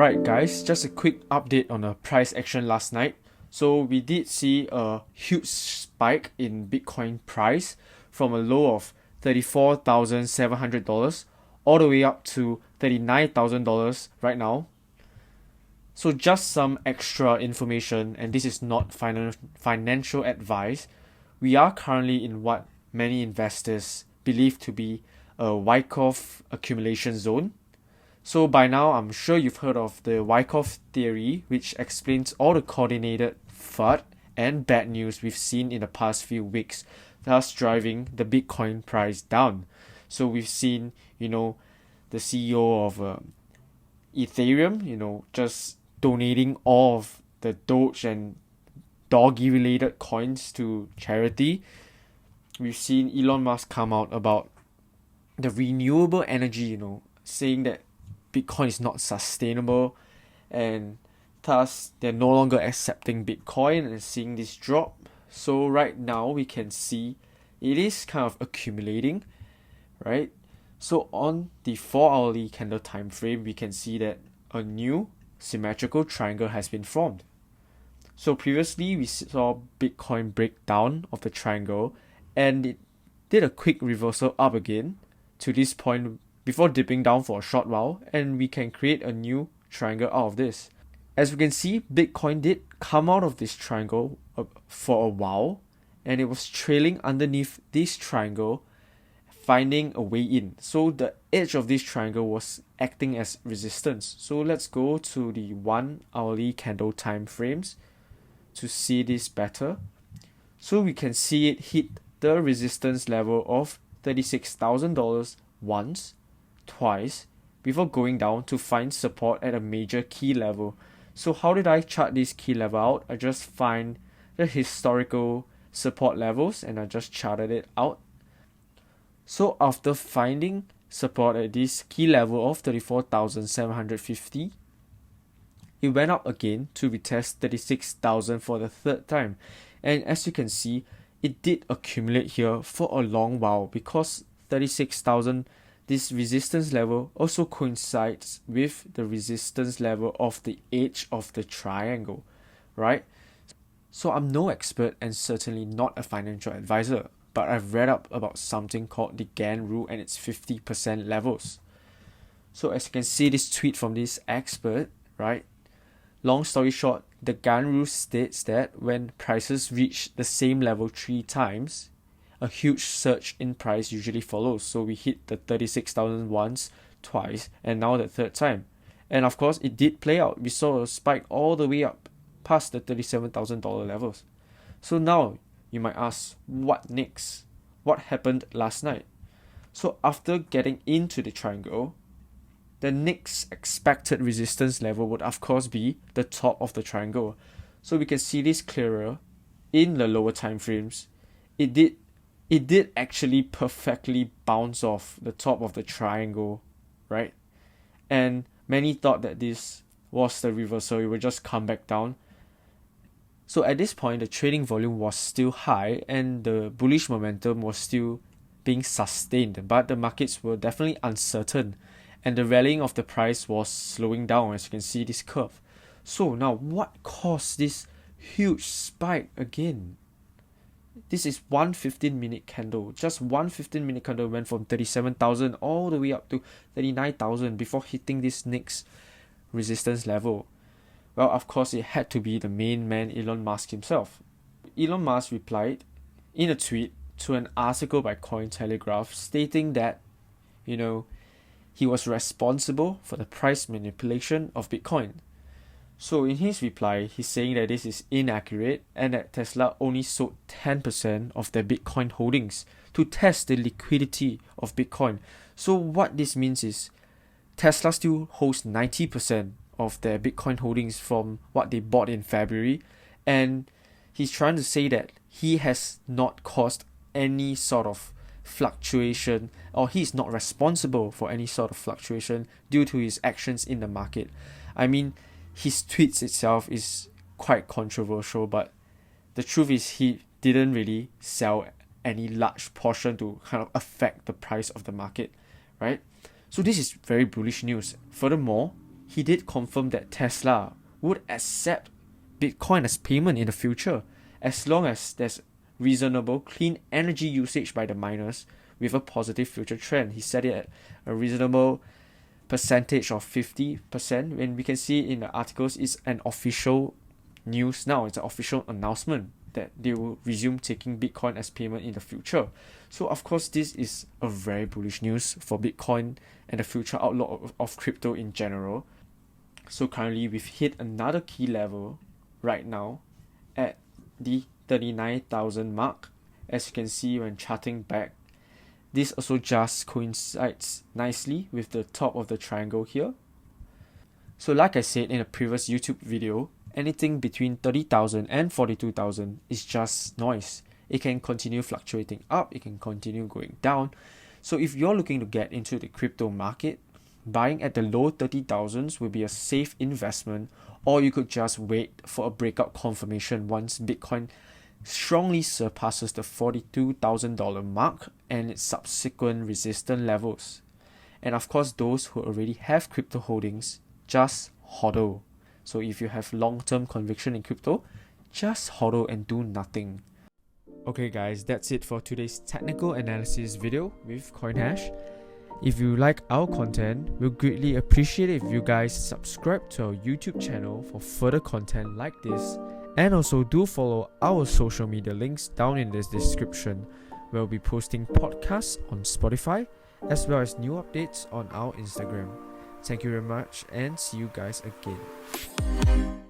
Alright guys, just a quick update on the price action last night. So we did see a huge spike in Bitcoin price from a low of $34,700 all the way up to $39,000 right now. So just some extra information, and this is not financial advice. We are currently in what many investors believe to be a Wyckoff accumulation zone. So by now, I'm sure you've heard of the Wyckoff theory, which explains all the coordinated FUD and bad news we've seen in the past few weeks, thus driving the Bitcoin price down. So we've seen, the CEO of Ethereum, just donating all of the Doge and doggy-related coins to charity. We've seen Elon Musk come out about the renewable energy, saying that Bitcoin is not sustainable, and thus they're no longer accepting Bitcoin and seeing this drop. So right now we can see it is kind of accumulating, right? So on the 4-hourly candle time frame, we can see that a new symmetrical triangle has been formed. So previously we saw Bitcoin break down of the triangle, and it did a quick reversal up again to this point before dipping down for a short while, and we can create a new triangle out of this. As we can see, Bitcoin did come out of this triangle for a while, and it was trailing underneath this triangle, finding a way in. So the edge of this triangle was acting as resistance. So let's go to the 1-hourly candle time frames to see this better. So we can see it hit the resistance level of $36,000 once, twice, before going down to find support at a major key level. So how did I chart this key level out? I just find the historical support levels and I just charted it out. So after finding support at this key level of 34,750, it went up again to retest 36,000 for the third time. And as you can see, it did accumulate here for a long while, because 36,000, this resistance level also coincides with the resistance level of the edge of the triangle, right? So I'm no expert and certainly not a financial advisor, but I've read up about something called the GANN rule and its 50% levels. So as you can see this tweet from this expert, right? Long story short, the GANN rule states that when prices reach the same level 3 times, a huge surge in price usually follows. So we hit the 36,000 once, twice, and now the third time. And of course, it did play out. We saw a spike all the way up past the $37,000 levels. So now you might ask, what next? What happened last night? So after getting into the triangle, the next expected resistance level would of course be the top of the triangle. So we can see this clearer in the lower time frames. It did actually perfectly bounce off the top of the triangle, right? And many thought that this was the reversal, it would just come back down. So at this point, the trading volume was still high and the bullish momentum was still being sustained, but the markets were definitely uncertain and the rallying of the price was slowing down, as you can see this curve. So now what caused this huge spike again? This is one 15-minute candle. Just one 15-minute candle went from 37,000 all the way up to 39,000 before hitting this next resistance level. Well, of course, it had to be the main man, Elon Musk himself. Elon Musk replied in a tweet to an article by Cointelegraph stating that, he was responsible for the price manipulation of Bitcoin. So in his reply, he's saying that this is inaccurate and that Tesla only sold 10% of their Bitcoin holdings to test the liquidity of Bitcoin. So what this means is Tesla still holds 90% of their Bitcoin holdings from what they bought in February, and he's trying to say that he has not caused any sort of fluctuation, or he's not responsible for any sort of fluctuation due to his actions in the market. I mean, his tweets itself is quite controversial, but the truth is he didn't really sell any large portion to kind of affect the price of the market, right? So this is very bullish news. Furthermore, he did confirm that Tesla would accept Bitcoin as payment in the future, as long as there's reasonable clean energy usage by the miners with a positive future trend. He said it at a reasonable percentage of 50%, when we can see in the articles it's an official news now, it's an official announcement that they will resume taking Bitcoin as payment in the future. So of course this is a very bullish news for Bitcoin and the future outlook of crypto in general. So currently we've hit another key level right now at the 39,000 mark. As you can see when charting back, this also just coincides nicely with the top of the triangle here. So like I said in a previous YouTube video, anything between 30,000 and 42,000 is just noise. It can continue fluctuating up, it can continue going down. So if you're looking to get into the crypto market, buying at the low 30,000s will be a safe investment, or you could just wait for a breakout confirmation once Bitcoin strongly surpasses the $42,000 mark and its subsequent resistance levels. And of course, those who already have crypto holdings, just hodl. So if you have long-term conviction in crypto, just hodl and do nothing. Okay guys, that's it for today's technical analysis video with CoinHash. If you like our content, we'll greatly appreciate it if you guys subscribe to our YouTube channel for further content like this. And also do follow our social media links down in this description. We'll be posting podcasts on Spotify as well as new updates on our Instagram. Thank you very much and see you guys again.